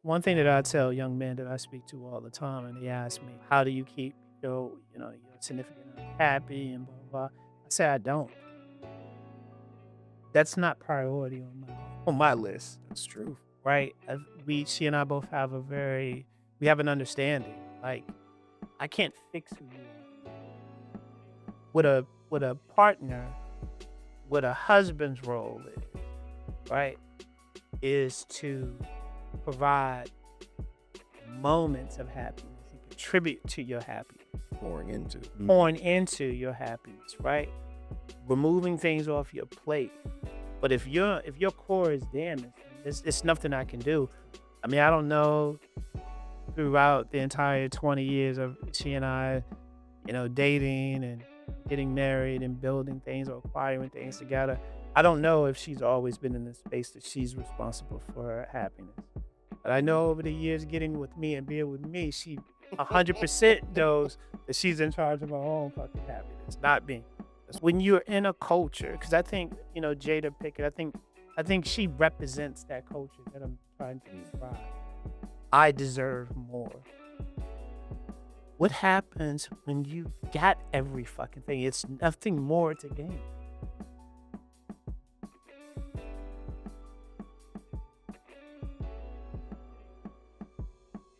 one thing that I tell young men that I speak to all the time, and they ask me, "How do you keep your significant other happy?" and blah blah blah. I say I don't. That's not priority on my list, That's true. right? She and I both have we have an understanding. Like I can't fix who you are. With a partner, what a husband's role is, right, is to provide moments of happiness and contribute to your happiness, Pouring into. pouring into your happiness, right? Removing things off your plate. But if your core is damaged, it's nothing I can do. I mean, I don't know throughout the entire 20 years of she and I, dating and getting married and building things or acquiring things together. I don't know if she's always been in the space that she's responsible for her happiness. But I know over the years getting with me and being with me, she 100% knows that she's in charge of her own fucking happiness, not me. When you're in a culture, because I think, Jada Pickett, I think she represents that culture that I'm trying to describe. I deserve more. What happens when you got every fucking thing? It's nothing more to gain.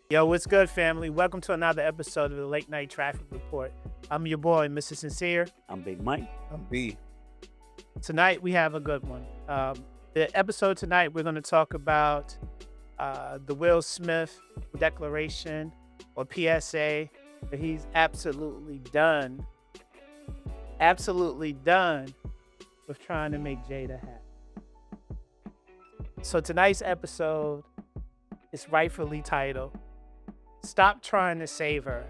Yo, what's good, family? Welcome to another episode of the Late Night Traffic Report. I'm your boy, Mr. Sincere. I'm Big Mike. I'm B. Tonight, we have a good one. The episode tonight, we're going to talk about the Will Smith declaration or PSA that he's absolutely done with trying to make Jada happy. So tonight's episode is rightfully titled, Stop Trying to Save Her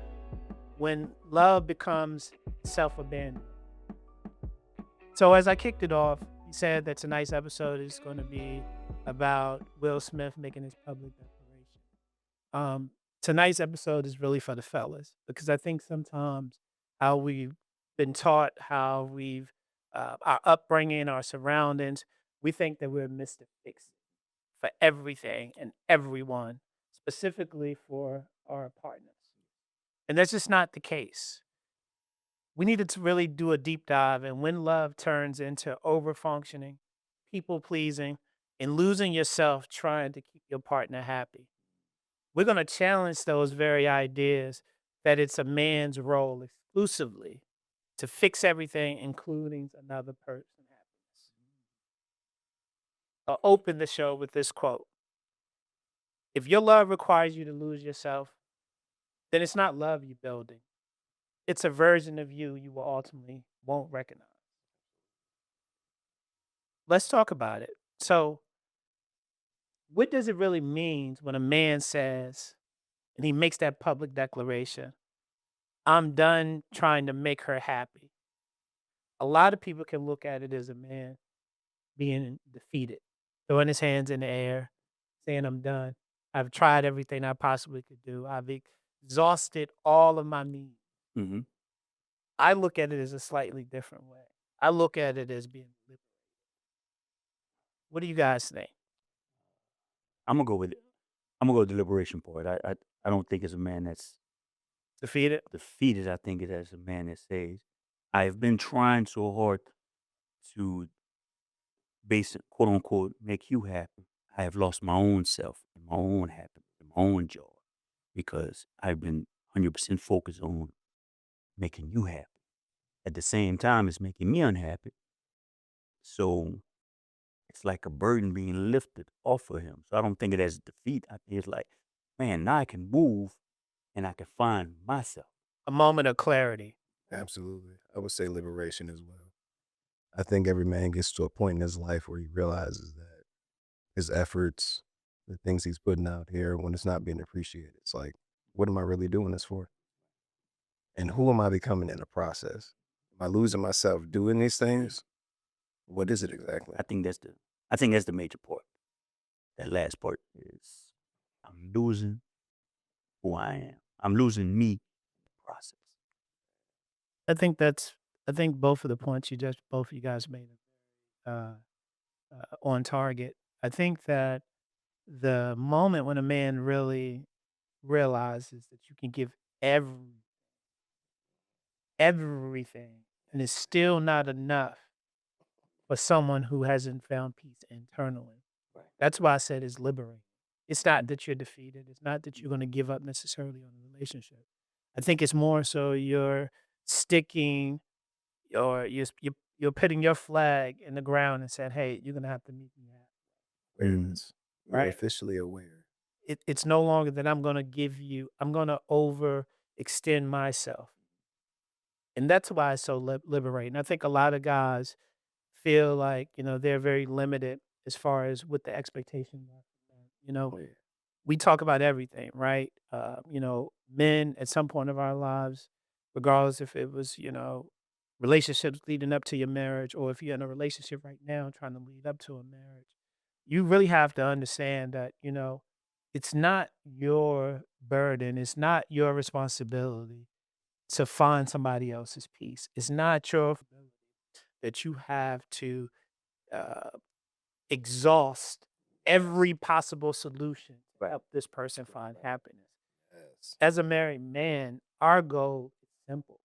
When Love Becomes Self-Abandonment. So as I kicked it off, he said that tonight's episode is going to be about Will Smith making his public declaration. Tonight's episode is really for the fellas because I think sometimes how we've been taught, how we've our upbringing, our surroundings, we think that we're Mr. Fix It for everything and everyone, specifically for our partners. And that's just not the case. We needed to really do a deep dive and when love turns into over functioning, people pleasing, and losing yourself trying to keep your partner happy. We're going to challenge those very ideas that it's a man's role exclusively to fix everything, including another person's happiness. I'll open the show with this quote. If your love requires you to lose yourself, then it's not love you're building. It's a version of you will ultimately won't recognize. Let's talk about it. So, what does it really mean when a man says, and he makes that public declaration, I'm done trying to make her happy? A lot of people can look at it as a man being defeated, throwing his hands in the air, saying, I'm done. I've tried everything I possibly could do. I've exhausted all of my means. Mm-hmm. I look at it as a slightly different way. I look at it as being liberated. What do you guys think? I'm gonna go with the liberation part. I don't think it's a man that's Defeated? defeated. I think it as a man that says, I've been trying so hard to quote unquote make you happy. I have lost my own self and my own happiness and my own joy because I've been 100% focused on making you happy. At the same time, it's making me unhappy. So it's like a burden being lifted off of him. So I don't think it as defeat. I think it's like, man, now I can move and I can find myself. A moment of clarity. Absolutely. I would say liberation as well. I think every man gets to a point in his life where he realizes that his efforts, the things he's putting out here, when it's not being appreciated, it's like, what am I really doing this for? And who am I becoming in the process? Am I losing myself doing these things? What is it exactly? I think that's the major part. That last part is I'm losing who I am. I'm losing me in the process. I think both of the points both of you guys made are on target. I think that the moment when a man really realizes that you can give everything, and it's still not enough for someone who hasn't found peace internally. Right. That's why I said it's liberating. It's not that you're defeated. It's not that you're going to give up necessarily on the relationship. I think it's more so you're sticking or you're putting your flag in the ground and saying, "Hey, you're going to have to meet me at," Awareness. You're right? officially aware. It's no longer that I'm going to overextend myself. And that's why it's so liberating. I think a lot of guys feel like, they're very limited as far as what the expectations are from men. Oh, yeah. We talk about everything, right? Men at some point of our lives, regardless if it was, relationships leading up to your marriage or if you're in a relationship right now trying to lead up to a marriage, you really have to understand that, it's not your burden, it's not your responsibility to find somebody else's peace. It's not your responsibility that you have to uh, exhaust every possible solution to help this person find happiness. Yes. As a married man, our goal is simple.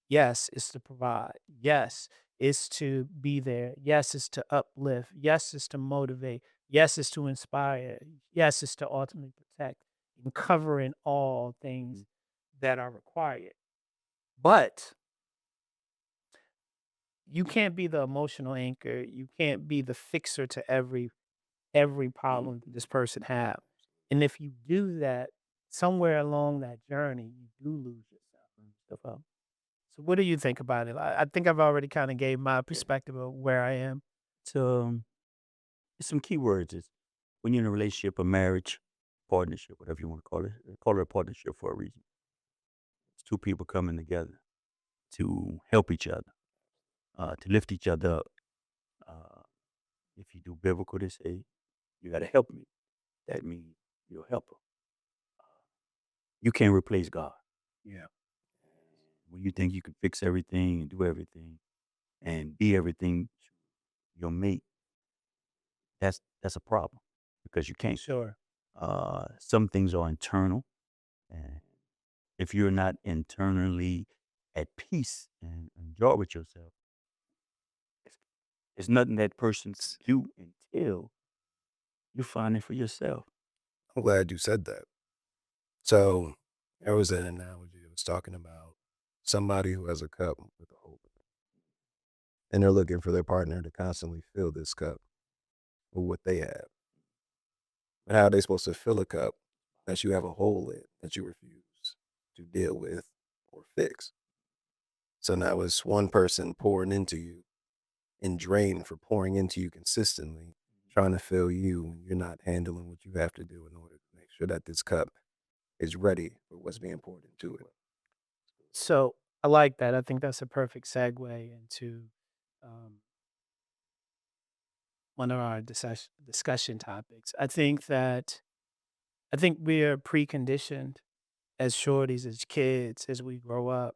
Yes, it's to provide. Yes, it's to be there. Yes, it's to uplift. Yes, it's to motivate. Yes, it's to inspire. Yes, it's to ultimately protect and covering all things that are required. But you can't be the emotional anchor. You can't be the fixer to every problem that this person have. And if you do that, somewhere along that journey, you do lose yourself and stuff up. So what do you think about it? I think I've already kind of gave my perspective of where I am. So it's some key words is when you're in a relationship, a marriage, partnership, whatever you want to call it. They call it a partnership for a reason. It's two people coming together to help each other, to lift each other up. Uh, if you do biblical, they say you got to help me. That means you're a helper. You can't replace God. Yeah. When you think you can fix everything and do everything and be everything to your mate, that's a problem because you can't. Sure. Some things are internal, and if you're not internally at peace and joy with yourself, it's, it's nothing that person can do until you find it for yourself. I'm glad you said that. So there was an analogy that was talking about somebody who has a cup with a hole in it, and they're looking for their partner to constantly fill this cup with what they have. But how are they supposed to fill a cup that you have a hole in that you refuse to deal with or fix? So now it's one person pouring into you and drained for pouring into you consistently, trying to fill you when you're not handling what you have to do in order to make sure that this cup is ready for what's being poured into it. So I like that. I think that's a perfect segue into um, one of our discussion topics. I think we are preconditioned as shorties, as kids, as we grow up,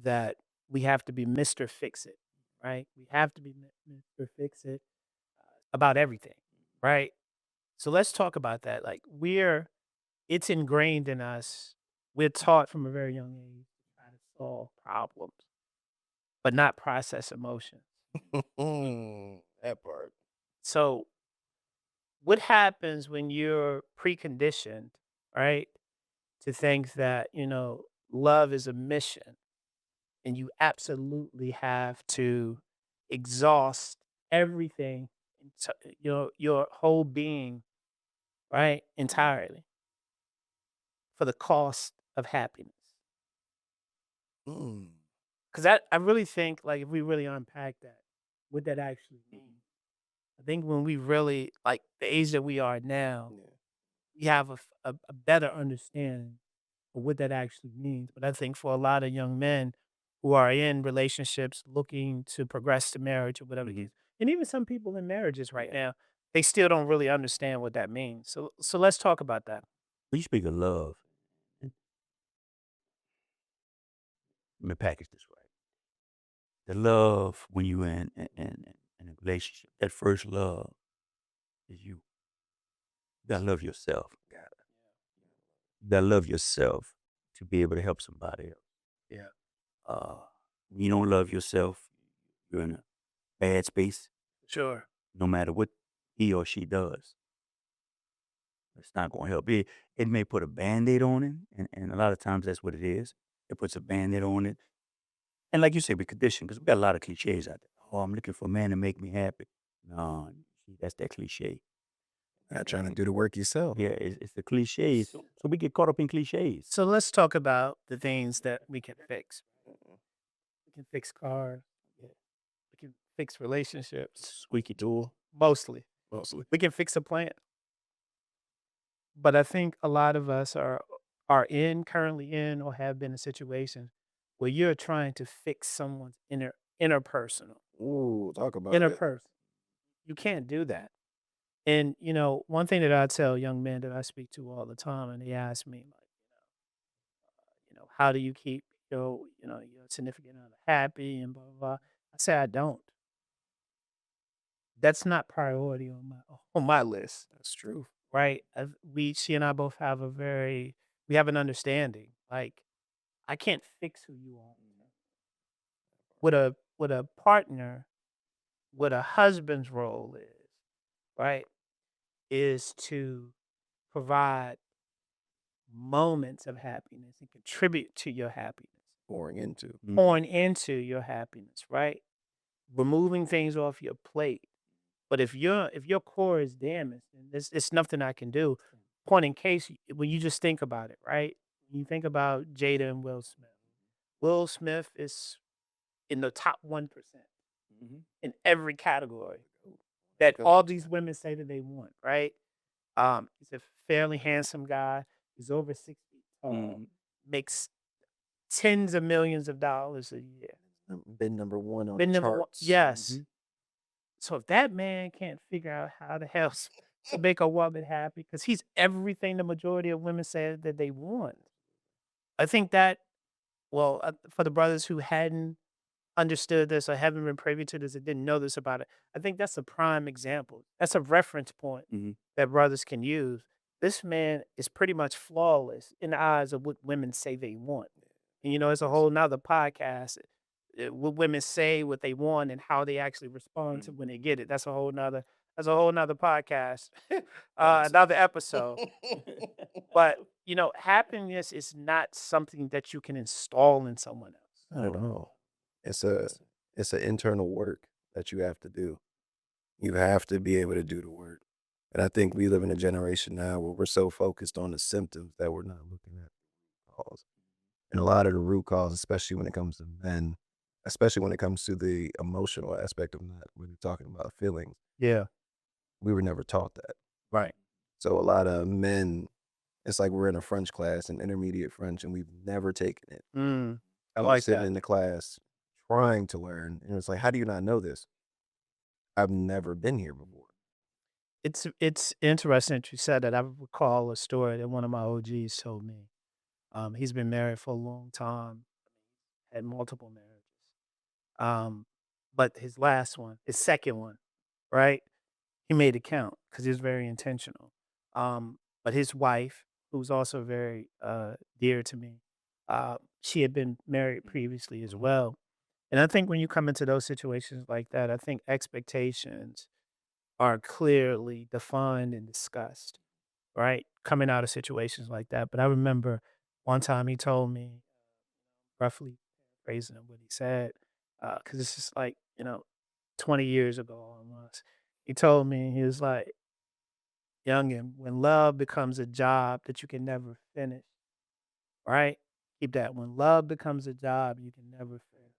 that we have to be Mr. Fix It, right? We have to be Mr. Fix It about everything, right? So let's talk about that. Like it's ingrained in us. We're taught from a very young age to try to solve problems, but not process emotions. That part. So what happens when you're preconditioned, right, to think that, love is a mission and you absolutely have to exhaust everything, your whole being, right, entirely for the cost of happiness. Mm. Because I really think, like, if we really unpack that, what that actually means, I think when we really, like, the age that we are now, Yeah. we have a better understanding of what that actually means. But I think for a lot of young men who are in relationships looking to progress to marriage or whatever it is, and even some people in marriages right now, they still don't really understand what that means. So let's talk about that. When you speak of love, let me package this right. The love when you in a relationship, that first love is you. You gotta love yourself. Got it. You gotta love yourself to be able to help somebody else. Yeah. When you don't love yourself, you're in a bad space, Sure. no matter what he or she does. It's not going to help. It may put a Band-Aid on it, and a lot of times that's what it is. It puts a Band-Aid on it. And like you say, we condition, because we got a lot of cliches out there. Oh, I'm looking for a man to make me happy. No, see, that's that cliche. Not trying to do the work yourself. Yeah, it's the cliches. So we get caught up in cliches. So let's talk about the things that we can fix. We can fix cars. We can fix relationships. Squeaky door. Mostly. Mostly. We can fix a plant. But I think a lot of us are currently in or have been in situations where you're trying to fix someone's interpersonal. Ooh, talk about Inner it. person. You can't do that. And one thing that I tell young men that I speak to all the time, and they ask me, like, how do you keep your significant other happy and blah blah blah. I say I don't. That's not priority on my list, That's true. right? She and I both have we have an understanding. Like, I can't fix who you are. With a partner, what a husband's role is, right, is to provide moments of happiness and contribute to your happiness, Pouring into. pouring into your happiness, right? Removing things off your plate. But if your core is damaged, then it's nothing I can do. Point in case, when you just think about it, right? When you think about Jada and Will Smith. Will Smith is in the top 1% in every category that Okay. all these women say that they want, right? He's a fairly handsome guy. He's over 6 feet tall. Makes tens of millions of dollars a year. Been number one on Been the number one. charts. Yes. So if that man can't figure out how the hell to make a woman happy, because he's everything the majority of women say that they want. I think that, well, for the brothers who hadn't understood this or haven't been privy to this or didn't know this about it, I think that's a prime example. That's a reference point that brothers can use. This man is pretty much flawless in the eyes of what women say they want. And it's a whole nother podcast. What women say, what they want, and how they actually respond to when they get it. That's a whole nother podcast. Another episode. But happiness is not something that you can install in someone else. Not at all. It's an internal work that you have to do. You have to be able to do the work. And I think we live in a generation now where we're so focused on the symptoms that we're not looking at the cause. And a lot of the root cause, especially when it comes to men, especially when it comes to the emotional aspect of not really talking about feelings, Yeah. we were never taught that. Right. So a lot of men, it's like we're in a French class, an intermediate French, and we've never taken it. I I'm like sitting that. in the class trying to learn, and it's like, how do you not know this? I've never been here before. It's interesting that you said that. I recall a story that one of my OGs told me. He's been married for a long time, had multiple marriages. But his second one, right? He made it count because he was very intentional. But his wife, who's also very dear to me, she had been married previously as well. And I think when you come into those situations like that, I think expectations are clearly defined and discussed, right? Coming out of situations like that. But I remember one time he told me, roughly paraphrasing what he said, because this is like, 20 years ago almost. He told me, he was like, "Youngin, when love becomes a job that you can never finish, right? Keep that. When love becomes a job you can never finish,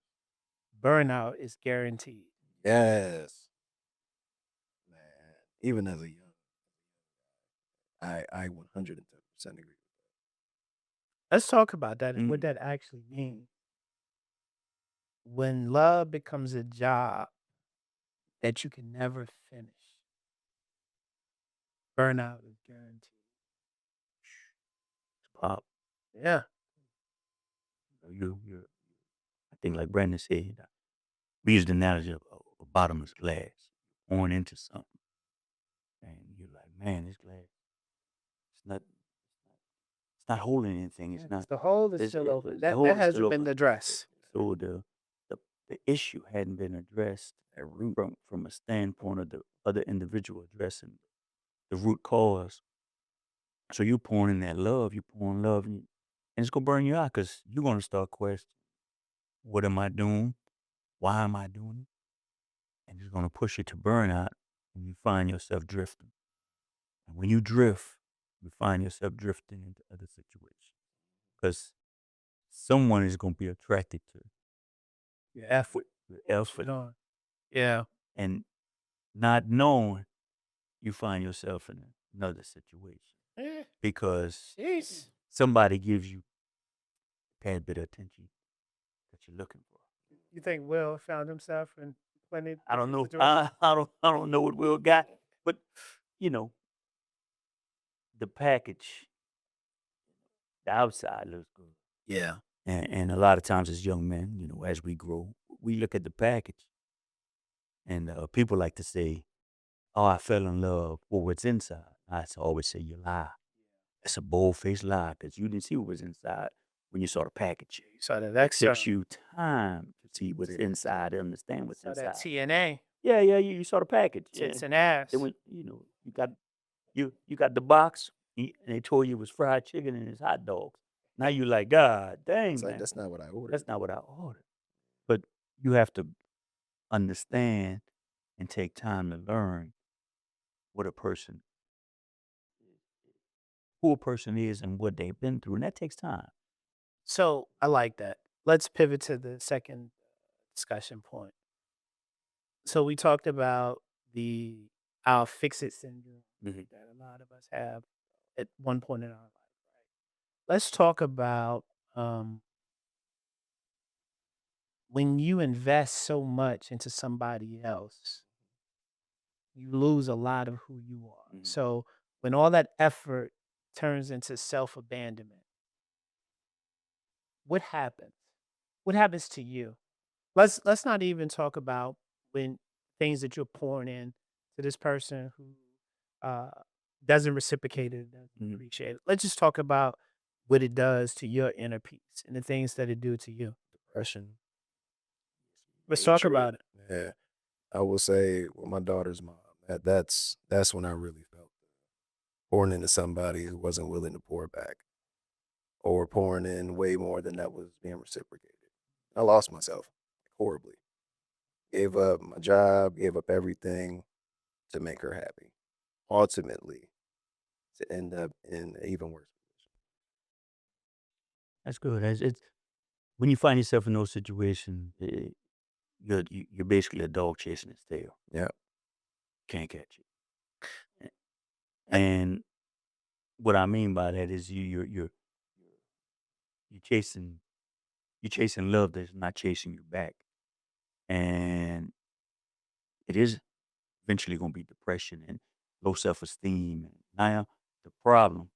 burnout is guaranteed." Yes. Man, even as a young, I 110% agree. Let's talk about that and what that actually means. When love becomes a job that you can never finish, burnout is guaranteed. Pop. Yeah. I think like Brandon said, we use the analogy of a bottomless glass pouring into something. And you're like, man, this glass not. It's not holding anything. Yeah, It's 'cause not. the hole is It's, still it, open. the That hole is hasn't still been open. addressed. So the issue hadn't been addressed at root from a standpoint of the other individual addressing the root cause. So you pouring in that love, you pouring love, and it's gonna burn you out because you're gonna start questioning, what am I doing? Why am I doing it? And it's gonna push you to burnout, and you find yourself drifting. And when you drift, you find yourself drifting into other situations because someone is gonna be attracted to Your effort. your Shit effort, on. Yeah. and not knowing, you find yourself in another situation Eh, because Jeez. somebody gives you a tad bit of attention that you're looking for. You think Will found himself in plenty I don't of know. situations? I don't know what Will got, but you know, the package, the outside looks good. Yeah. And a lot of times as young men, as we grow, we look at the package, and people like to say, "Oh, I fell in love with what's inside." Always say you lie. It's a bold-faced lie because you didn't see what was inside when you saw the package. You saw that It extra. takes you time to see what's inside and understand what's Saw that inside. TNA. Yeah, you saw the package. Tits Yeah. and ass. Then when you got the box, and they told you it was fried chicken and it's hot dogs. Now you like, God dang, It's like man, that's not what I ordered. that's not what I ordered. But you have to understand and take time to learn what a person, who a person is, and what they've been through, and that takes time. So I like that. Let's pivot to the second discussion point. So we talked about the "I'll fix it" syndrome Mhm. that a lot of us have at one point in our life. Right. Let's talk about when you invest so much into somebody else, you lose a lot of who you are. Mhm. So when all that effort turns into self-abandonment, what happens? What happens to you? Let's not even talk about when things that you're pouring in to this person who uh, doesn't reciprocate it, doesn't Mhm. appreciate it. Let's just talk about what it does to your inner peace and the things that it do to you. Depression, Let's talk hatred. about it. Yeah, I will say with my daughter's mom, that's when I really felt pouring into somebody who wasn't willing to pour back or pouring in way more than that was being reciprocated. I lost myself horribly. Gave up my job, gave up everything to make her happy. Ultimately, to end up in an even worse position. That's good. It's when you find yourself in those situations, you're basically a dog chasing its tail. Yeah. Can't catch it. And what I mean by that is you're chasing love that's not chasing you back, and it is eventually going to be depression and low self esteem. Now the problem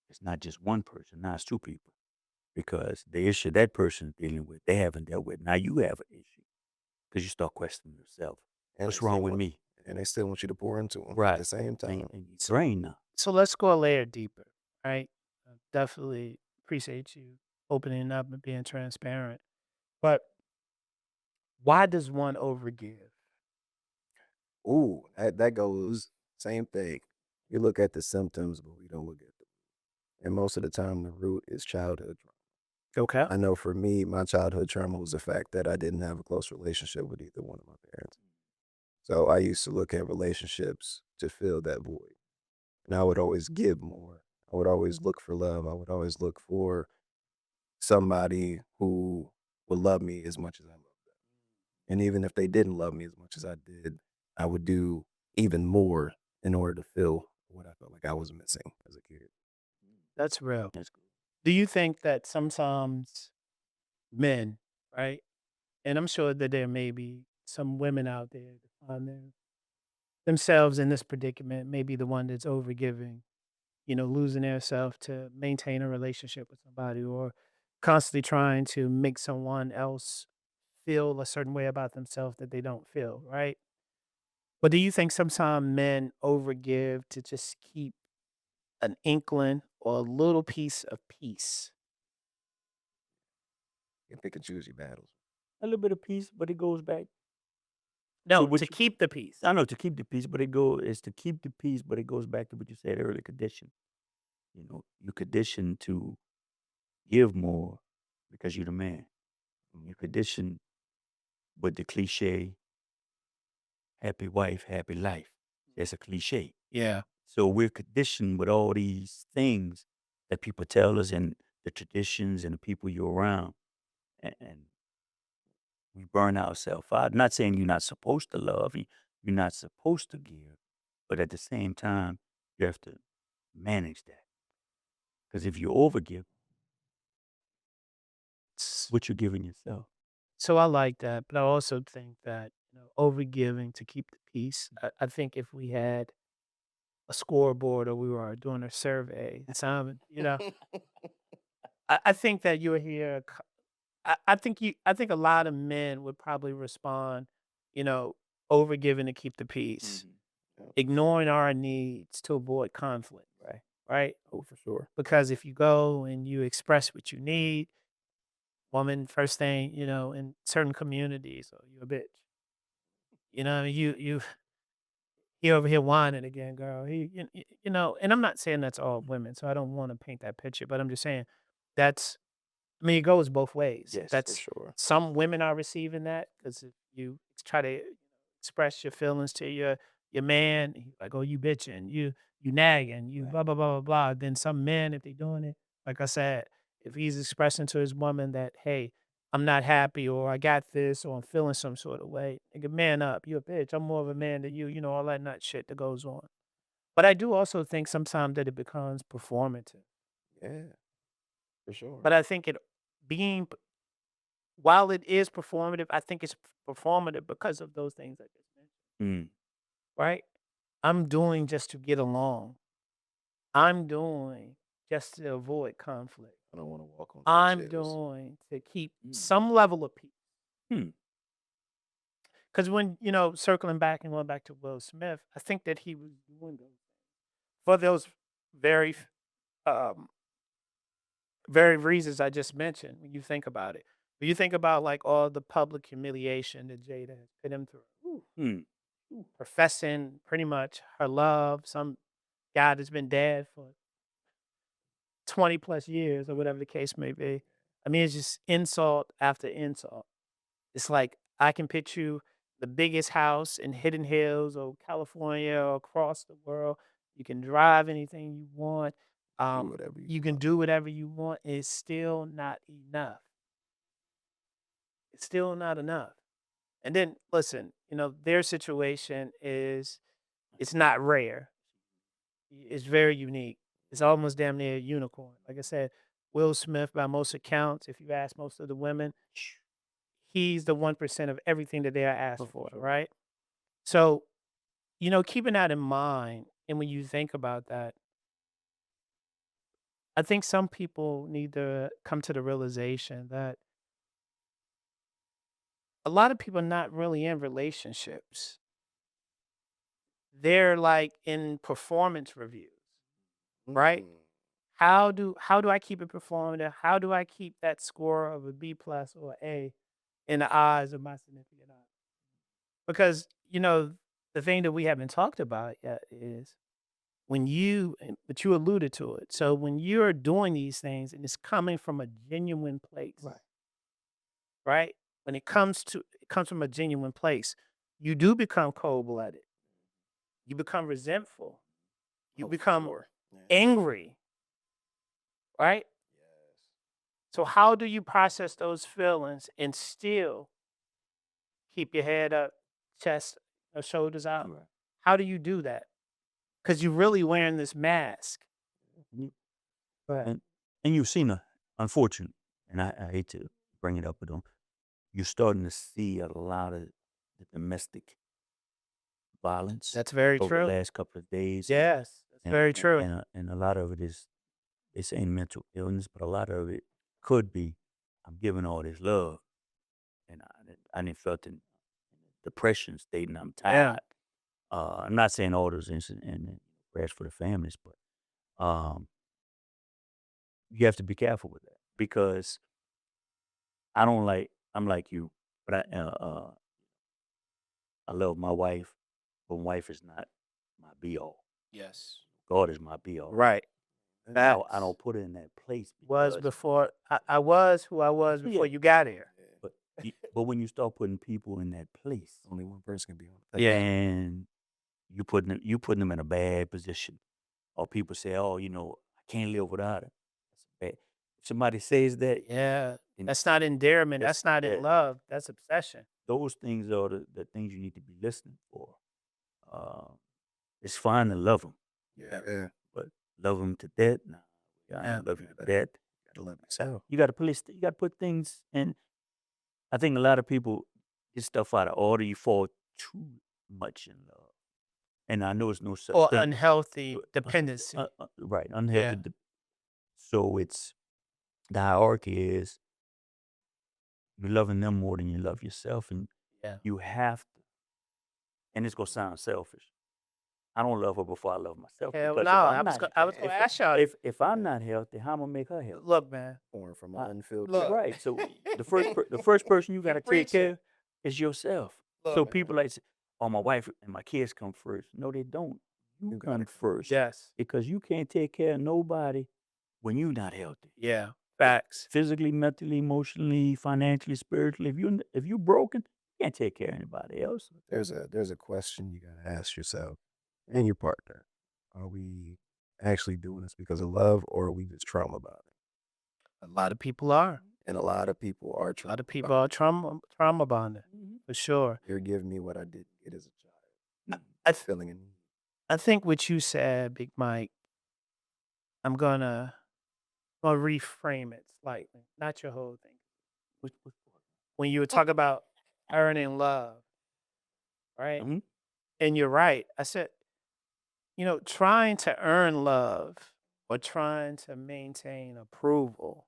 is not just one person. Now it's two people because the issue that person is dealing with, they haven't dealt with. Now you have an issue because you start questioning yourself. And What's wrong with me? they still want you to pour into them at Right. the same time. And you drain now. So let's go a layer deeper, right? Definitely appreciate you opening up and being transparent. But why does one overgive? Ooh, that goes same thing. You look at the symptoms, but we don't look at the and most of the time the root is childhood trauma. Okay. I know for me, my childhood trauma was the fact that I didn't have a close relationship with either one of my parents. So I used to look at relationships to fill that void. And I would always give more. I would always look for love. I would always look for somebody who would love me as much as I love them. And even if they didn't love me as much as I did, I would do even more in order to fill what I felt like I was missing as a kid. That's real. That's good. Do you think that sometimes men, right? And I'm sure that there may be some women out there that find themselves in this predicament, maybe the one that's overgiving, losing their self to maintain a relationship with somebody or constantly trying to make someone else feel a certain way about themselves that they don't feel, right? But do you think sometimes men overgive to just keep an inkling or a little piece of peace. You can pick and choose your battles. A little bit of peace, but it goes back to No, to what you. keep the peace. I know to keep the peace, but is to keep the peace, but it goes back to what you said earlier. Condition. You condition to give more because you're the man. You condition with the cliche, happy wife, happy life. That's a cliche. Yeah. So we're conditioned with all these things that people tell us and the traditions and the people you're around. And we burn ourselves out. Not saying you're not supposed to love, you're not supposed to give, but at the same time, you have to manage that. Because if you overgive, S- what you're giving yourself. So I like that, but I also think that overgiving to keep the peace. I think if we had a scoreboard or we were doing a survey, Simon, I think that you'll hear. I think a lot of men would probably respond, you know, overgiving to keep the peace, Yeah. ignoring our needs to avoid conflict. Right. Right? Oh, for sure. Because if you go and you express what you need, woman, first thing, in certain communities, oh, you a bitch. I mean, he over here whining again, girl. And I'm not saying that's all women, so I don't want to paint that picture, but I'm just saying that's I mean, it goes both ways. Yes, for That's sure. some women are receiving that because if you try to express your feelings to your man, he's like, "Oh, you bitching, you nagging, you Right. blah blah blah blah blah." Then some men, if they doing it, like I said, if he's expressing to his woman that, "Hey, I'm not happy," or "I got this," or "I'm feeling some sort of way," nigga, man up. You a bitch. I'm more of a man than you. All that nut shit that goes on. But I do also think sometimes that it becomes performative. Yeah, for sure. But I think it being while it is performative, I think it's performative because of those things I just mentioned, Mm. right? I'm doing just to get along. I'm doing just to avoid conflict. I don't want to walk on I'm eggshells. doing to keep Mm. some level of peace. Hmm. Because when, circling back and going back to Will Smith, I think that he was doing those for those very, um, very reasons I just mentioned when you think about it. When you think about like all the public humiliation that Jada has put him through. Hmm. Professing pretty much her love, some guy that's been dead for 20 plus years or whatever the case may be. I mean, it's just insult after insult. It's like I can picture the biggest house in Hidden Hills or California or across the world. You can drive anything you want. Do whatever you You can want. do whatever you want. It's still not enough. It's still not enough. And then listen, their situation is it's not rare. It's very unique. It's almost damn near a unicorn. Like I said, Will Smith, by most accounts, if you ask most of the women, he's the 1% of everything that they are asked Oh, for for, sure. right? So, keeping that in mind, and when you think about that, I think some people need to come to the realization that a lot of people are not really in relationships. They're like in performance reviews, right? Mm. How do I keep it performative? How do I keep that score of a B plus or A in the eyes of my significant other? Because the thing that we haven't talked about yet is but you alluded to it. So when you're doing these things and it's coming from a genuine place, Right. right? When it comes from a genuine place, you do become cold blooded. You become resentful. You Oh, for become sure. Yeah. angry, right? Yes. So how do you process those feelings and still keep your head up, chest or shoulders out? Right. How do you do that? Because you're really wearing this mask. You- Right. And you've seen unfortunate, and I hate to bring it up, but you're starting to see a lot of the domestic violence That's very over the true. last couple of days. Yes, that's And, very and, true. and a lot of it is, they saying mental illness, but a lot of it could be, I'm giving all this love. And I didn't felt in depression stating I'm Yeah. tired. I'm not saying all those incidents and prayers for the families, but Um, you have to be careful with that because I don't like. I'm like you, but I love my wife, but my wife is not my be all. Yes. God is my be all. Right. I Facts. don't put it in that place Was because before I was who I was yeah, before you got here. but but when you start putting people in that place, Only one person can be on the Yeah. and you putting them in a bad position, or people say, "Oh, I can't live without her." That's bad. If somebody says that, Yeah. and That's not endearment. That's not in that love. That's obsession. those things are the things you need to be listening for. Uh, it's fine to love them, Yeah. but love them to death. Nah, I Yeah. ain't love you to Yeah. death. Gotta love yourself. You got to you got to put things in. I think a lot of people get stuff out of order. You fall too much in love, and I know it's no such Or thing. unhealthy dependency. Right, Yeah. unhealthy. So it's the hierarchy is you're loving them more than you love yourself, and Yeah. you have to. And it's gonna sound selfish. I don't love her before I love myself Hell because no. if I I'm was not, gonna, I was gonna ask y'all. if I'm not healthy, how am I gonna make her healthy? Look, man. Born from I- an unfilled Look. cup. Right. So the first person you got to take preaching. care of is yourself. Look, So man. people like say, "Oh, my wife and my kids come first." No, they don't. You You gotta come first Yes. because you can't take care of nobody when you're not healthy. Yeah. Facts. Physically, mentally, emotionally, financially, spiritually. If you broken, you can't take care of anybody else. There's a question you gotta ask yourself and your partner. Are we actually doing this because of love, or are we just trauma bonding? A lot of people are. And a lot of people are A lot trauma of people bonding. are trauma bonded for sure. You're giving me what I didn't get as a child. I th- Feeling a need. I think what you said, Big Mike, I'm gonna reframe it slightly. Not your whole thing. When you were talking about earning love, right? Mhm. And you're right. I said, trying to earn love or trying to maintain approval,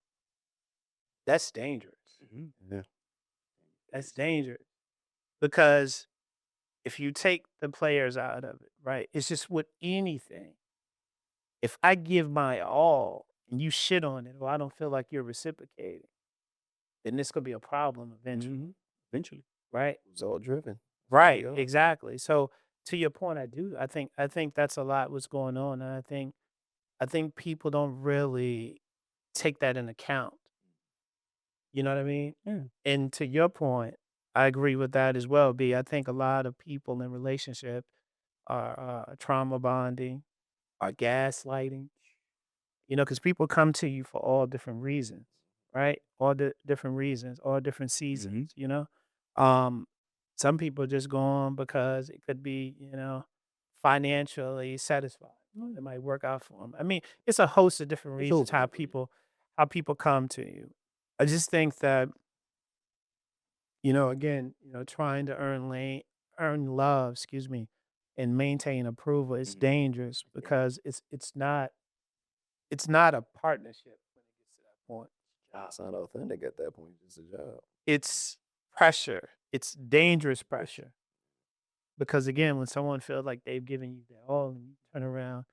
that's dangerous. Mhm. Yeah. That's dangerous because if you take the players out of it, right? It's just with anything. If I give my all and you shit on it or I don't feel like you're reciprocating, then this could be a problem eventually, Mhm. Eventually. right? Result driven. Right, go. exactly. So to your point, I think that's a lot what's going on. And I think people don't really take that in account. You know what I mean? Yeah. And to your point, I agree with that as well, B. I think a lot of people in relationship are trauma bonding, are gaslighting, because people come to you for all different reasons, right? All the different reasons, all different seasons, Um, some people just go on because it could be, financially satisfied. It might work out for them. I mean, it's a host of different It's reasons over with. how people come to you. I just think that, again, trying to earn love, excuse me, and maintain approval is Mhm. dangerous because it's not a partnership when it gets to that point. It's not authentic at that point. It's just a job. It's pressure. It's dangerous pressure. Because again, when someone feels like they've given you their all and you turn around,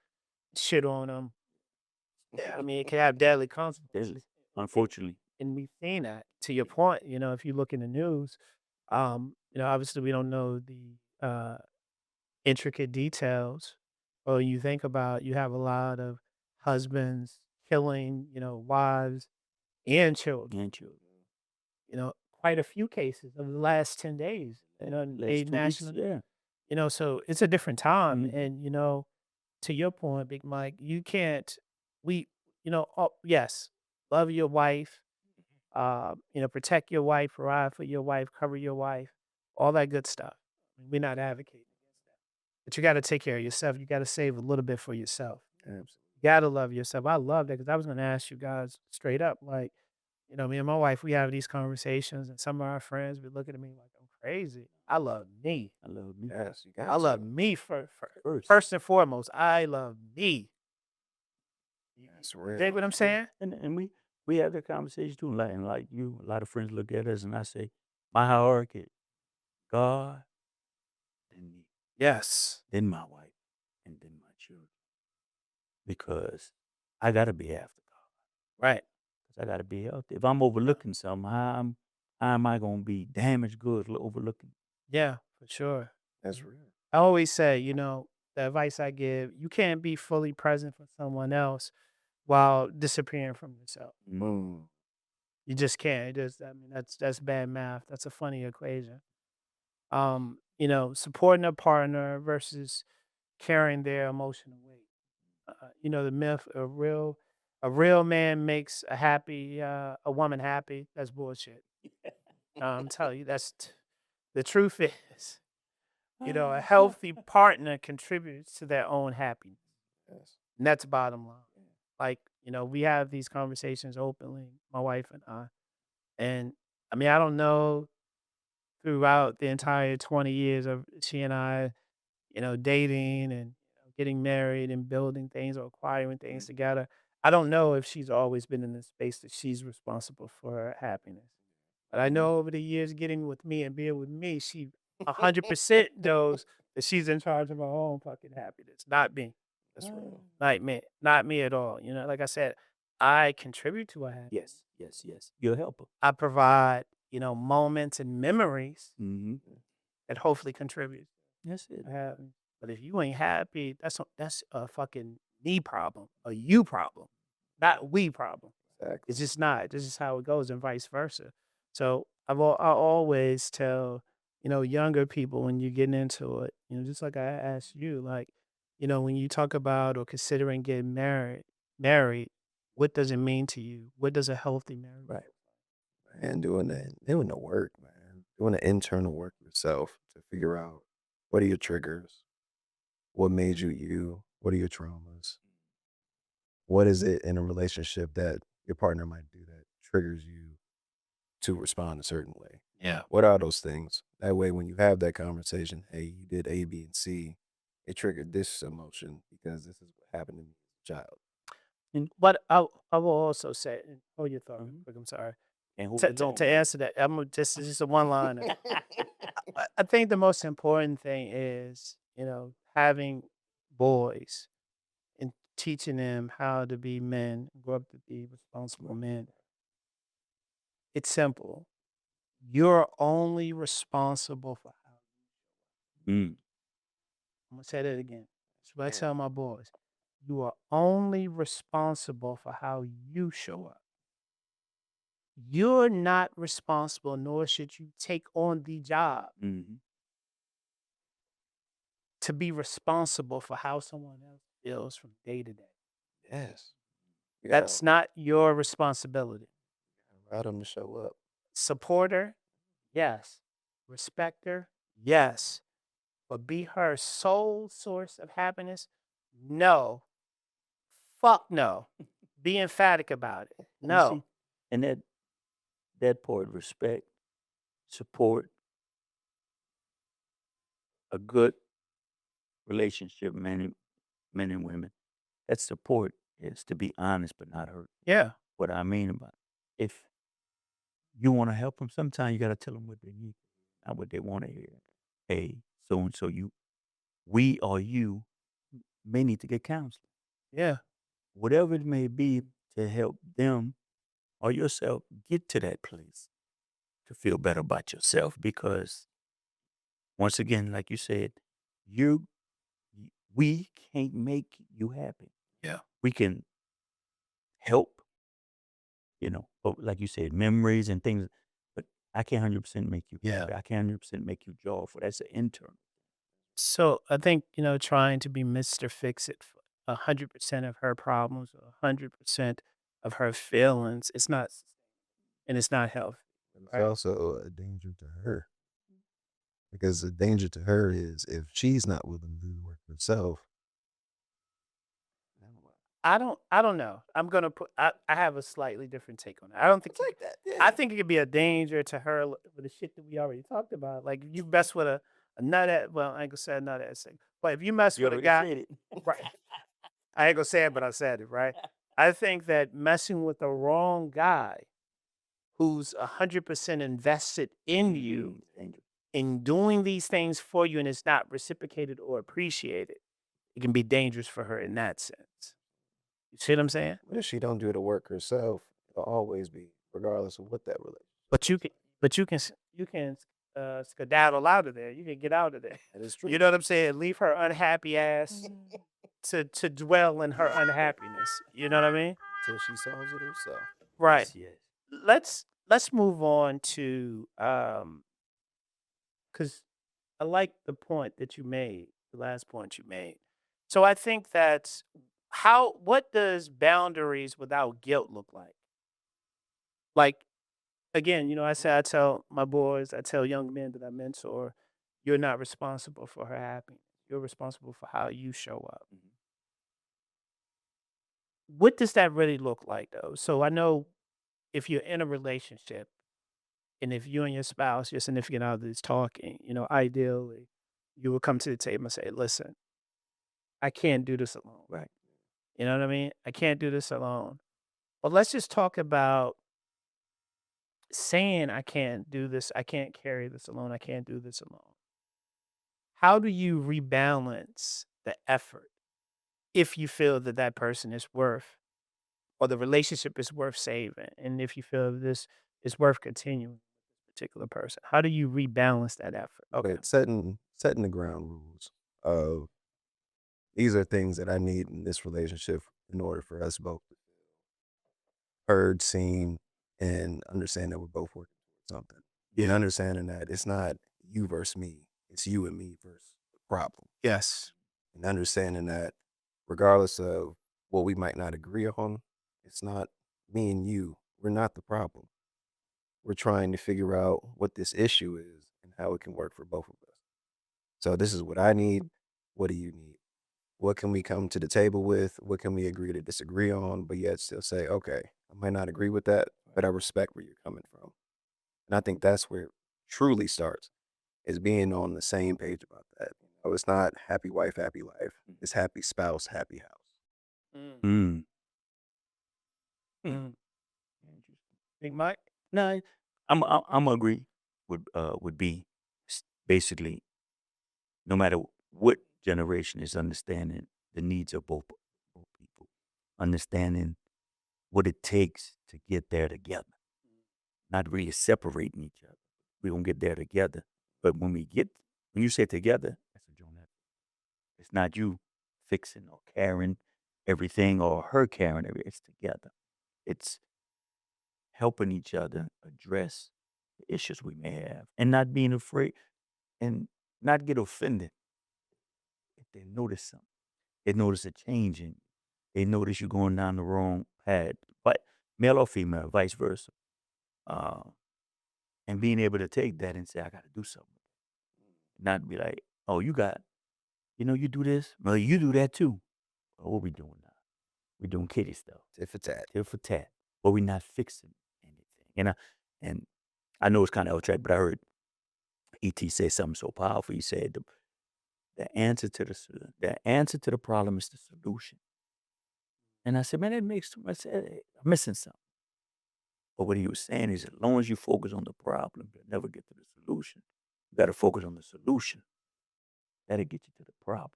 shit on them, yeah, I mean, it can have deadly consequences. Deadly. Unfortunately. And we've seen that. To your point, if you look in the news, obviously we don't know the intricate details. Or you think about, you have a lot of husbands killing, wives and children. And children. Quite a few cases of the last 10 days, Last a 2 weeks. national, Yeah. so it's a different time. Mhm. And, to your point, Big Mike, you can't, we, yes, love your wife, protect your wife, provide for your wife, cover your wife, all that good stuff. We're not advocating against that. But you got to take care of yourself. You got to save a little bit for yourself. Absolutely. You got to love yourself. I love that because I was going to ask you guys straight up, like, me and my wife, we have these conversations, and some of our friends be looking at me like I'm crazy. I love me. I love me Yes, you got I love to. me first. first and foremost. I love me. That's real. Dig what I'm saying? And we have that conversation too. And like you, a lot of friends look at us and I say, my hierarchy, God, then me, Yes. then my wife, and then my children. because I gotta be after God. Right. 'Cause I gotta be healthy. If I'm overlooking something, how am I gonna be damaged goods overlooking? Yeah, for sure. That's real. I always say, the advice I give, you can't be fully present for someone else while disappearing from yourself. Mm. You just can't. I mean, that's bad math. That's a funny equation. Supporting a partner versus carrying their emotional weight. The myth a real man makes a woman happy. That's bullshit. I'm telling you, the truth is, a healthy partner contributes to their own happiness. Yes. And that's the bottom line. Like, we have these conversations openly, my wife and I. And I mean, I don't know throughout the entire 20 years of she and I, dating and getting married and building things or acquiring things together. I don't know if she's always been in the space that she's responsible for her happiness. But I know over the years getting with me and being with me, she 100% knows that she's in charge of her own fucking happiness, not me. That's real. Not me at all. Like I said, I contribute to her happiness. Yes. You're a helper. I provide, moments and memories Mm-hmm. that hopefully contribute That's it. to happiness. But if you ain't happy, that's a fucking me problem, a you problem, not we problem. Exactly. It's just not. This is how it goes, and vice versa. So I always tell younger people when you're getting into it, just like I asked you, like when you talk about or considering getting married, what does it mean to you? What does a healthy marriage? Right. And doing the work, man. Doing the internal work yourself to figure out what are your triggers, what made you you, what are your traumas, what is it in a relationship that your partner might do that triggers you to respond a certain way. Yeah. What are those things? That way, when you have that conversation, hey, you did A, B, and C, it triggered this emotion because this is what happened to me as a child. And But I will also say, and hold your thought real Mhm. quick. I'm sorry. hold To, it to, on. to answer that, this is a one liner. I think the most important thing is, having boys and teaching them how to be men, grow up to be responsible men. It's simple. You're only responsible for how. Mm. I'm gonna say that again. That's what I Yeah. tell my boys. You are only responsible for how you show up. You're not responsible, nor should you take on the job Mm-hmm. to be responsible for how someone else feels from day to day. Yes. You That's not your responsibility. gotta allow them to show up. Supporter, yes. Respect her, yes. But be her sole source of happiness? No. Fuck no. Be emphatic about it. You No. see, and that part, respect, support, a good relationship, men and women. That support is to be honest but not hurt. Yeah. What I mean about if you want to help them, sometimes you got to tell them what they need, not what they want to hear. Hey, so and so, we or you may need to get counseling, Yeah. whatever it may be, to help them or yourself get to that place to feel better about yourself. Because once again, like you said, you we can't make you happy. Yeah. We can help, but like you said, memories and things. But I can't 100% make you Yeah. happy. I can't 100% make you joyful. That's an internal. So I think, trying to be Mr. Fix It for 100% of her problems or 100% of her feelings, it's not, and it's not healthy. But it's Right. also a danger to her because the danger to her is if she's not willing to do the work herself. I don't know. I have a slightly different take on it. I don't think that. I think it could be a danger to her with the shit that we already talked about. Like you mess with a nut at well, I ain't gonna say a nut ass thing. But if you mess You with a already guy, said it. right? I ain't gonna say it, but I said it, right? I think that messing with the wrong guy who's 100% invested in you Dangerous. in doing these things for you and it's not reciprocated or appreciated, it can be dangerous for her in that sense. You see what I'm saying? What if she don't do the work herself? It'll always be, regardless of what that relationship But you is. can, you can skedaddle out of there. You can get out of there. That is true. You know what I'm saying? Leave her unhappy ass to dwell in her unhappiness. You know what I mean? Till she solves it herself. Right. Yes. Let's move on to because I like the point that you made, the last point you made. So I think that's what does boundaries without guilt look like? Like, again, I tell my boys, I tell young men that I mentor, you're not responsible for her happiness. You're responsible for how you show up. Mhm. What does that really look like though? So I know if you're in a relationship and if you and your spouse, your significant other is talking, ideally you would come to the table and say, listen, I can't do this alone. Right. You know what I mean? I can't do this alone. But let's just talk about saying I can't do this. I can't carry this alone. I can't do this alone. How do you rebalance the effort if you feel that that person is worth or the relationship is worth saving? And if you feel this is worth continuing with this particular person, how do you rebalance that effort? Okay. But setting the ground rules of these are things that I need in this relationship in order for us both to feel heard, seen, and understand that we're both working towards something. And Yeah. understanding that it's not you versus me, it's you and me versus the problem. Yes. And understanding that regardless of what we might not agree on, it's not me and you. We're not the problem. We're trying to figure out what this issue is and how it can work for both of us. So this is what I need. What do you need? What can we come to the table with? What can we agree to disagree on, but yet still say, okay, I might not agree with that, but I respect where you're coming from. And I think that's where it truly starts, is being on the same page about that. It's not happy wife, happy life. It's happy spouse, happy house. Mm. Mm. Mm. Interesting. Big Mike? No, I'm agree would be basically no matter what generation is understanding the needs of both people, understanding what it takes to get there together, not really separating each other. We gonna get there together, but when you say together, that's a joint effort. It's not you fixing or carrying everything or her carrying everything. It's together. It's helping each other address the issues we may have and not being afraid and not get offended if they notice something. They notice a change in you. They notice you're going down the wrong path, but male or female, vice versa. Uh, and being able to take that and say, I got to do something. Not be like, oh, you do this. Well, you do that too. Well, what we doing now? We doing kitty stuff. Tit for tat. Tit for tat. But we not fixing anything. And I know it's kind of out track, but I heard E.T. say something so powerful. He said the answer to the problem is the solution. And I said, man, that makes too much sense. I'm missing something. But what he was saying is, as long as you focus on the problem, you'll never get to the solution. You got to focus on the solution. That'll get you to the problem.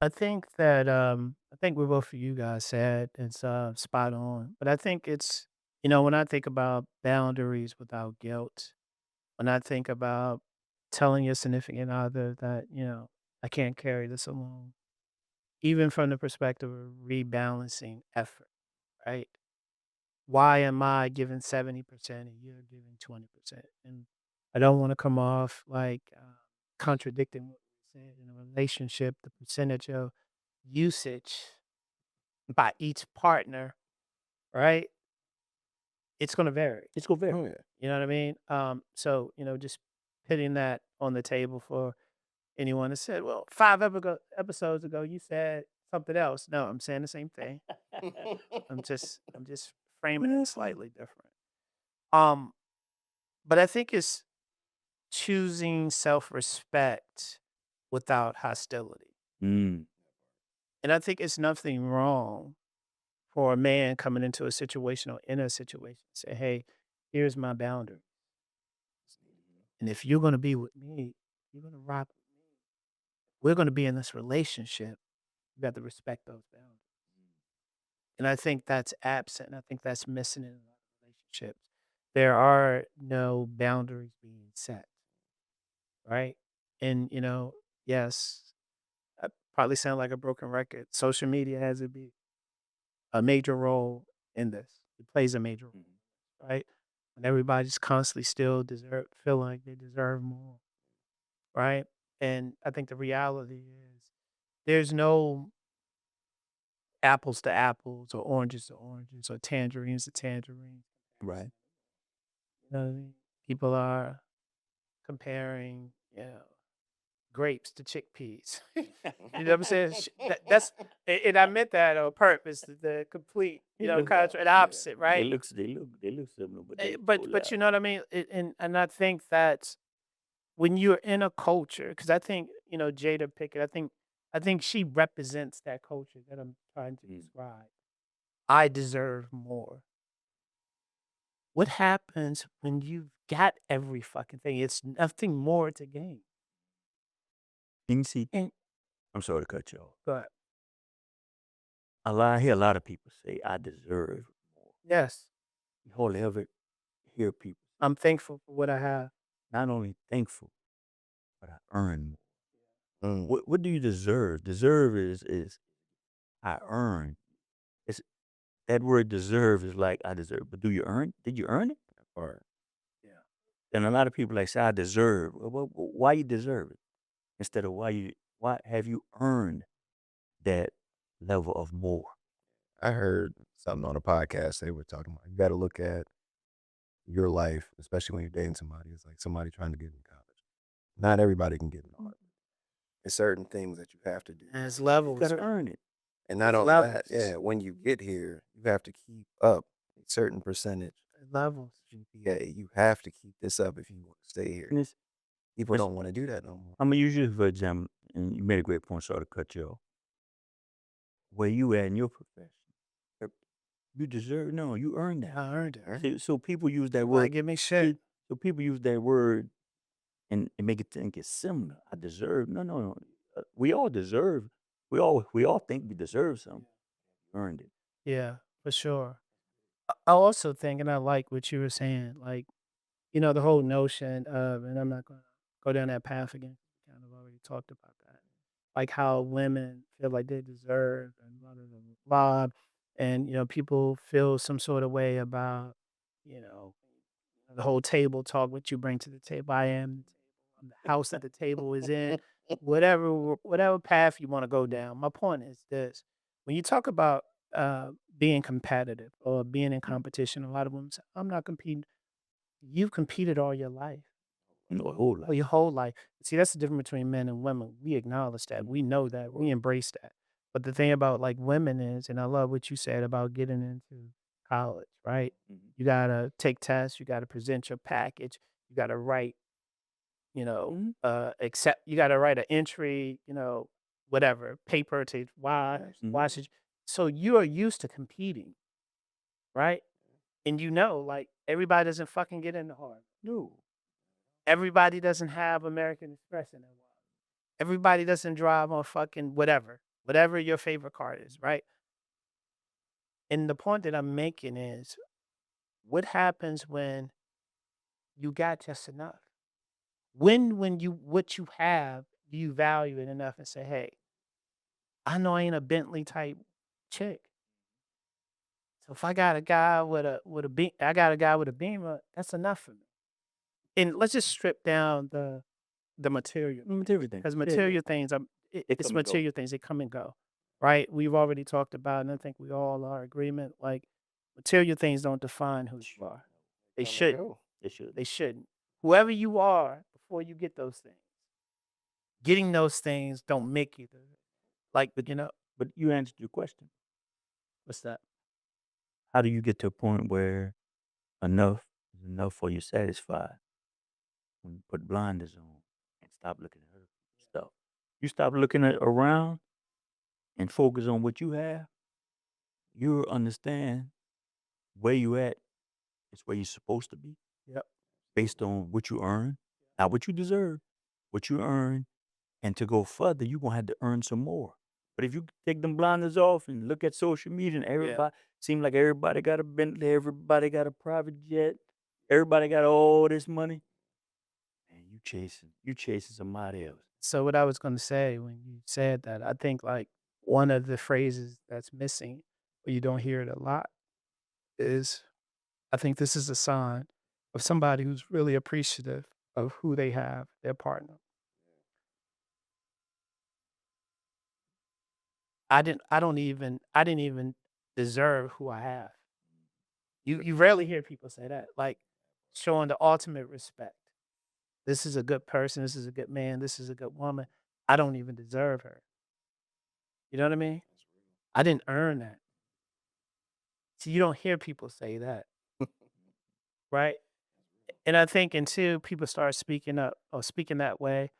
I think what both of you guys said it's spot on. But I think it's when I think about boundaries without guilt, when I think about telling your significant other that, I can't carry this alone, even from the perspective of rebalancing effort, right? Why am I giving 70% and you're giving 20%? And I don't want to come off like contradicting what we said in a relationship, the percentage of usage by each partner, right? It's going to vary. It's going to Oh vary. yeah. You know what I mean? So, just putting that on the table for anyone that said, well, episodes ago, you said something else. No, I'm saying the same thing. I'm just framing it slightly different. Um, but I think it's choosing self-respect without hostility. Mm. And I think it's nothing wrong for a man coming into a situation or in a situation, say, hey, here's my boundary. And if you're going to be with me, you're going to rock with me. We're going to be in this relationship. You got to respect those boundaries. And I think that's absent. I think that's missing in a lot of relationships. There are no boundaries being set, right? And, yes, I probably sound like a broken record. Social media has a major role in this. It plays a major role, right? And everybody's constantly still feel like they deserve more, right? And I think the reality is there's no apples to apples or oranges to oranges or tangerines to tangerines. Right. You know what I mean? People are comparing, grapes to chickpeas. You know what I'm saying? That's and I meant that on purpose. The complete, It looks contrary, the opposite, they right? look similar, but they But you know what I mean. And I think that when you're in a culture, because I think Jada Pickett, I think she represents that culture that I'm trying to describe. I deserve more. What happens when you've got every fucking thing? It's nothing more to gain. And you see, And I'm sorry to cut you off. but I hear a lot of people say I deserve more. yes, You hardly ever hear people I'm thankful for what I have. not only thankful, but I earn more. Mm. What do you deserve? Deserve is I earn. It's that word deserve is like I deserve, but do you earn? Did you earn it? Or Yeah. And a lot of people like say I deserve. Well, why you deserve it instead of why have you earned that level of more? I heard something on a podcast they were talking about. You got to look at your life, especially when you're dating somebody. It's like somebody trying to get in college. Not everybody can get in Harvard. There's certain things that you have to do. As You levels, gotta earn it. And not It's only that, levels. when you get here, you have to keep up a certain percentage levels. GPA. You have to keep this up if you want to stay here. And People it's- don't want to do that no more. I'm gonna use you for example, and you made a great point. Sorry to cut you off. Where you at in your profession? You deserve no. You earned that. I earned it. See, so people use that Why word. give me shit? So people use that word and make it think it's similar. I deserve. No. We all deserve. We all think we deserve something. Earned it. Yeah, for sure. I also think, and I like what you were saying, like, the whole notion of, and I'm not going to go down that path again. We kind of already talked about that. Like how women feel like they deserve and blah, blah, blah, blah. And, people feel some sort of way about, you know, the whole table talk, what you bring to the table. I am the table. I'm the house that the table is in. Whatever path you want to go down. My point is this: when you talk about being competitive or being in competition, a lot of women say, "I'm not competing." You've competed all your life, No, whole or life. your whole life. See, that's the difference between men and women. We acknowledge that. We know that. We embrace that. But the thing about like women is, and I love what you said about getting into college, right? You gotta take tests. You gotta present your package. You gotta write, accept. You gotta write an entry, whatever paper to wash it. So you are used to competing, right? And like everybody doesn't fucking get into Harvard. No. Everybody doesn't have American Express in their wallet. Everybody doesn't drive on fucking whatever your favorite car is, right? And the point that I'm making is what happens when you got just enough? When you what you have, do you value it enough and say, hey, I know I ain't a Bentley type chick. So if I got a guy I got a guy with a Beamer, that's enough for me. And let's just strip down the material. Material thing. Because material things, it's come and go. material things. They come and go, right? We've already talked about, and I think we all are agreement. Like material things don't define who you are. They shouldn't. They should. They shouldn't. Whoever you are before you get those things, getting those things don't make you. Like, But you answered your question. what's that? How do you get to a point where enough is enough for you satisfied? When you put blinders on and stop looking at other people's stuff. You stop looking at around and focus on what you have, you'll understand where you at is where you're supposed to be Yep. based on what you earn, not what you deserve, what you earn. And to go further, you're going to have to earn some more. But if you take them blinders off and look at social media and everybody seem like everybody got a Bentley, everybody got a private jet, everybody got all this money, and you chasing somebody else. So what I was going to say when you said that, I think like one of the phrases that's missing, but you don't hear it a lot, is I think this is a sign of somebody who's really appreciative of who they have, their partner. I didn't even deserve who I have. You rarely hear people say that, like showing the ultimate respect. This is a good person, this is a good man, this is a good woman. I don't even deserve her. You know what I mean? I didn't earn that. See, you don't hear people say that, right? And I think until people start speaking up or speaking that way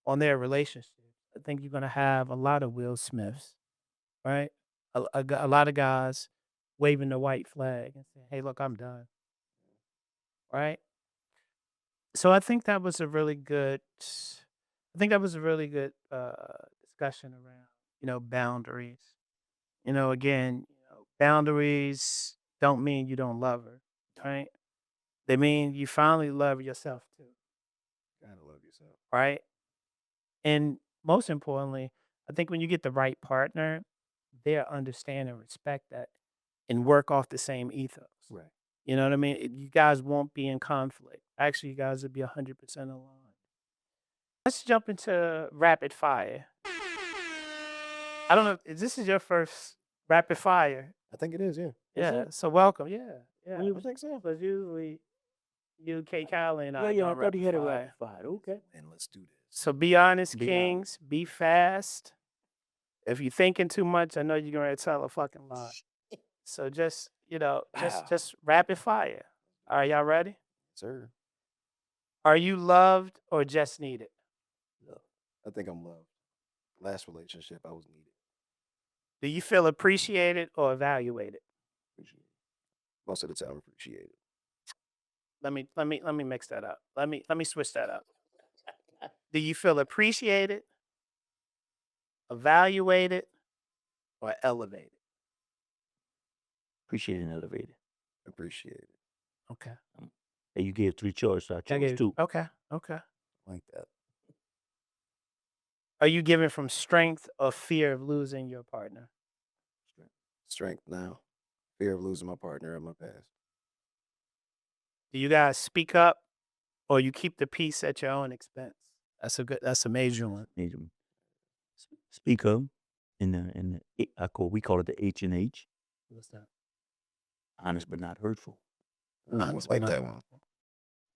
on their relationships, I think you're gonna have a lot of Will Smiths, right? A lot of guys waving the white flag and saying, "Hey, look, I'm done." Right? So I think that was a really good. I think that was a really good discussion around boundaries. Again, boundaries don't mean you don't love her, right? They mean you finally love yourself too, Gotta love yourself. right? And most importantly, I think when you get the right partner, they'll understand and respect that and work off the same ethos. Right. You know what I mean? You guys won't be in conflict. Actually, you guys will be 100% aligned. Let's jump into rapid fire. I don't know. This is your first rapid fire. I think it is, yeah. Yeah. So welcome. Yeah. Yeah. I think so. Because usually you, K. Kylie, and Yeah, I. yeah, I don't thought he had a rapid rapid fire. Okay. And let's do this. So be honest, Be kings. Be fast. If you're thinking too much, I know you're gonna tell a fucking lie. So just just rapid fire. Are y'all ready? Sir. Are you loved or just needed? I think I'm loved. Last relationship, I was needed. Do you feel appreciated or evaluated? Appreciated. Most of the time, appreciated. Let me mix that up. Let me switch that up. Do you feel appreciated, evaluated, or elevated? Appreciate and elevated. Appreciated. Okay. Hey, you gave 3 choices, so I chose 2. Okay. Okay. Like that. Are you given from strength or fear of losing your partner? Strength now. Fear of losing my partner in my past. Do you guys speak up or you keep the peace at your own expense? That's a major one. Major. Speak up we call it the H&H. What's that? Honest but not hurtful. I like that one.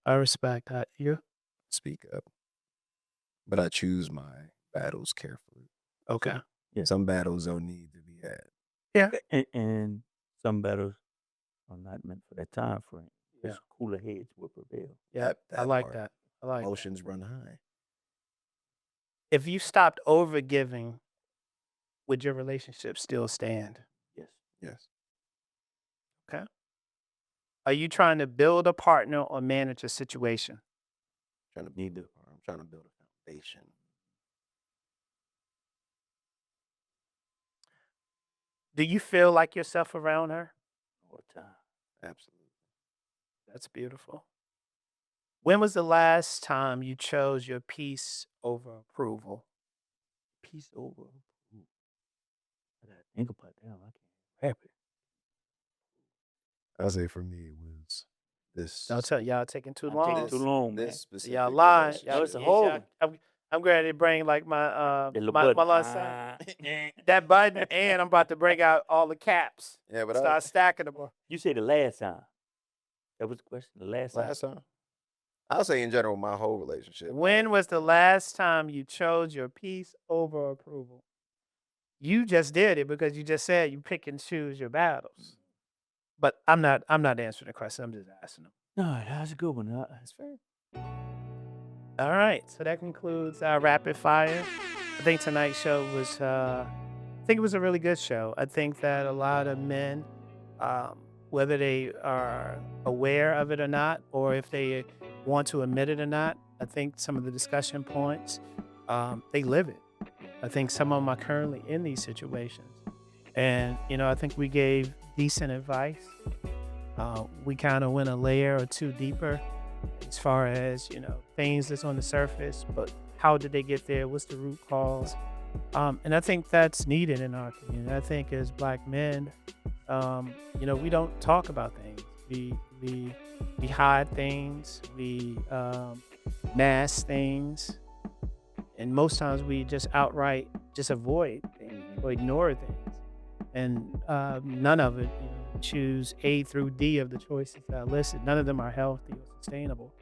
I respect that. You? Speak up. But I choose my battles carefully. Okay. Yeah. Some battles don't need to be had. Yeah. And some battles are not meant for that time frame. Yeah. Just cooler heads will prevail. Yeah. That I like part. that. I like that. Emotions run high. If you stopped overgiving, would your relationship still stand? Yes. Yes. Okay. Are you trying to build a partner or manage a situation? I'm trying to build a foundation. Do you feel like yourself around her? All the time. Absolutely. That's beautiful. When was the last time you chose your peace over approval? Peace over. I gotta think about that. I can't rap it. I'll say for me, it was this. Don't tell y'all taking too I'm long. taking too long, man. This specific Y'all lying. relationship. No, it's a Yeah, whole. I'm ready to bring like my The little my button. lunch sign. That button, and I'm about to bring out all the caps. Yeah, but Start stacking them. You say the last time. That was the question. The last time. last time, I'll say in general, my whole relationship. When was the last time you chose your peace over approval? You just did it because you just said you pick and choose your battles. But I'm not answering the question. I'm just asking them. No, that's a good one. That's fair. All right. So that concludes our rapid fire. I think tonight's show was I think it was a really good show. I think that a lot of men, whether they are aware of it or not, or if they want to admit it or not, I think some of the discussion points, they live it. I think some of them are currently in these situations. And, I think we gave decent advice. We kind of went a layer or two deeper as far as, things that's on the surface, but how did they get there? What's the root cause? And I think that's needed in our community. I think as Black men, we don't talk about things. We hide things. We mask things. And most times we just outright just avoid things or ignore things. And none of it, choose A through D of the choices that I listed. None of them are healthy or sustainable.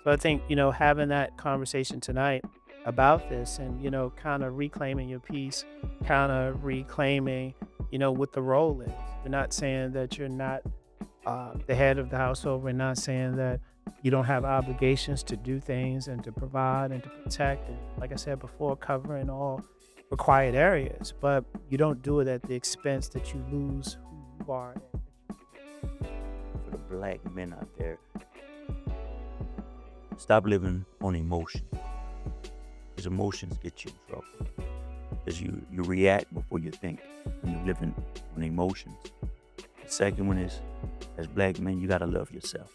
So I think, having that conversation tonight about this and, kind of reclaiming your peace, kind of reclaiming, what the role is. We're not saying that you're not the head of the household. We're not saying that you don't have obligations to do things and to provide and to protect. And like I said before, covering all required areas, but you don't do it at the expense that you lose who you are. For the Black men out there, stop living on emotion. Because emotions get you in trouble. Because you react before you think when you're living on emotions. The second one is, as Black men, you gotta love yourself.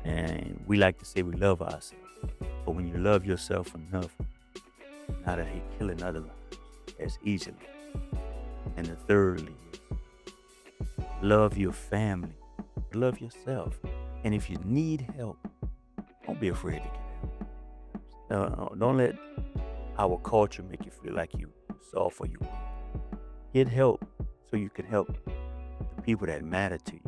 And we like to say we love ourselves. But when you love yourself enough, you're not out here killing other lives as easily. And the thirdly is, love your family. Love yourself. And if you need help, don't be afraid to get help. Don't let our culture make you feel like you soft or you weak. Get help so you can help the people that matter to you.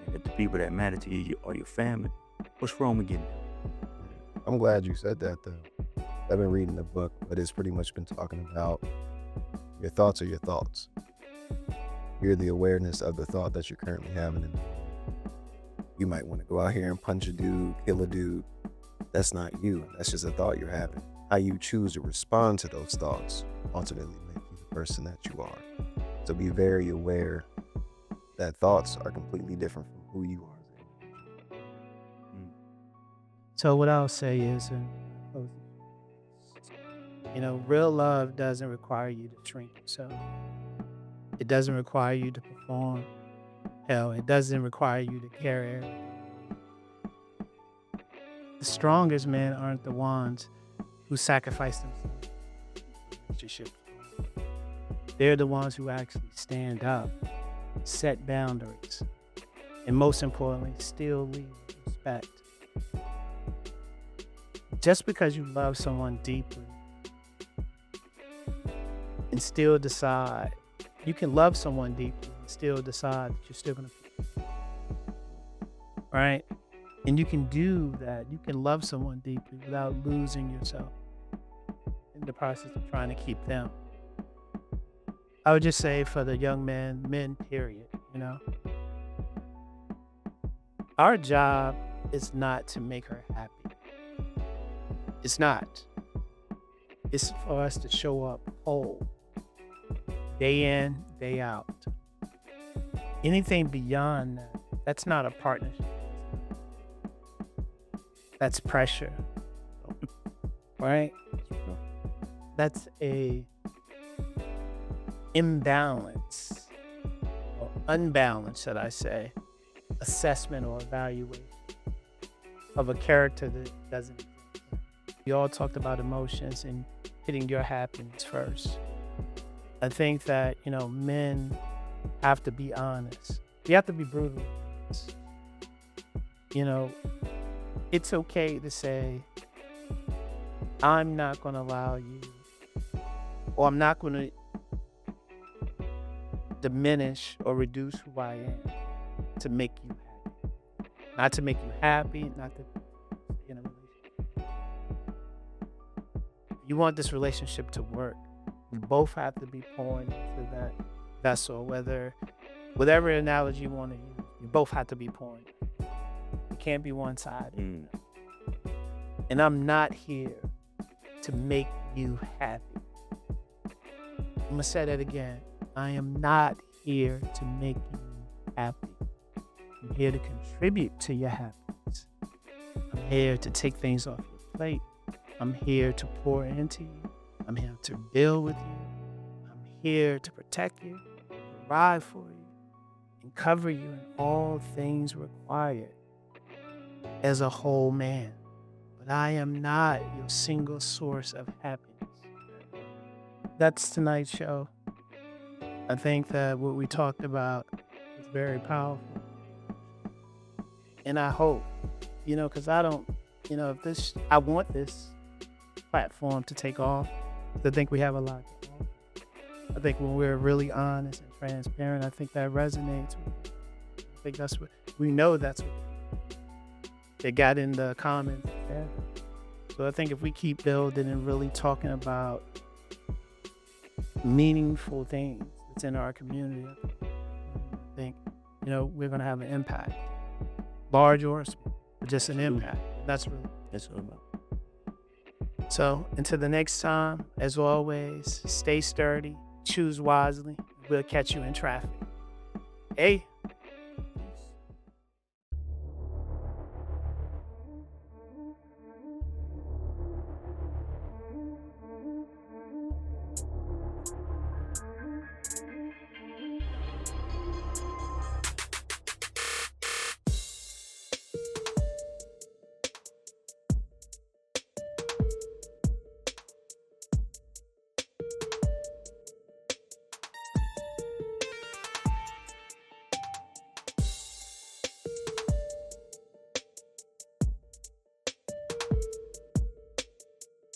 And if the people that matter to you are your family, what's wrong with getting help? I'm glad you said that, though. I've been reading the book, but it's pretty much been talking about your thoughts are your thoughts. You're the awareness of the thought that you're currently having. And you might want to go out here and punch a dude, kill a dude. That's not you. That's just a thought you're having. How you choose to respond to those thoughts ultimately make you the person that you are. So be very aware that thoughts are completely different from who you are. So what I'll say is, real love doesn't require you to shrink yourself. It doesn't require you to perform. Hell, it doesn't require you to carry everything. The strongest men aren't the ones who sacrifice themselves in relationships. They're the ones who actually stand up, set boundaries, and most importantly, still leave with respect. Just because you love someone deeply and still decide, you can love someone deeply and still decide that you're still going to, right? And you can do that. You can love someone deeply without losing yourself in the process of trying to keep them. I would just say for the young men, period, our job is not to make her happy. It's not. It's for us to show up whole, day in, day out. Anything beyond that, that's not a partnership. That's pressure, right? That's a imbalance, or unbalance, should I say, assessment or evaluation of a character that doesn't exist. We all talked about emotions and hitting your happiness first. I think that, men have to be honest. You have to be brutally honest. It's okay to say, I'm not going to allow you, or I'm not going to diminish or reduce who I am to make you happy. Not to make you happy, not to stay in a relationship. You want this relationship to work. We both have to be pouring into that vessel, whatever analogy you want to use. You both have to be pouring. It can't be one-sided. And I'm not here to make you happy. I'm going to say that again. I am not here to make you happy. I'm here to contribute to your happiness. I'm here to take things off your plate. I'm here to pour into you. I'm here to build with you. I'm here to protect you, provide for you, and cover you in all things required as a whole man. But I am not your single source of happiness. That's tonight's show. I think that what we talked about is very powerful. And I hope, because I don't, I want this platform to take off. I think we have a lot to offer. I think when we're really honest and transparent, I think that resonates with people. I think that's what, we know that's what they got in the comments. Yeah. So I think if we keep building and really talking about meaningful things that's in our community, I think, we're going to have an impact. Large or small, but just an impact. That's really That's all about. so. Until the next time, as always, stay sturdy, choose wisely. We'll catch you in traffic. Hey.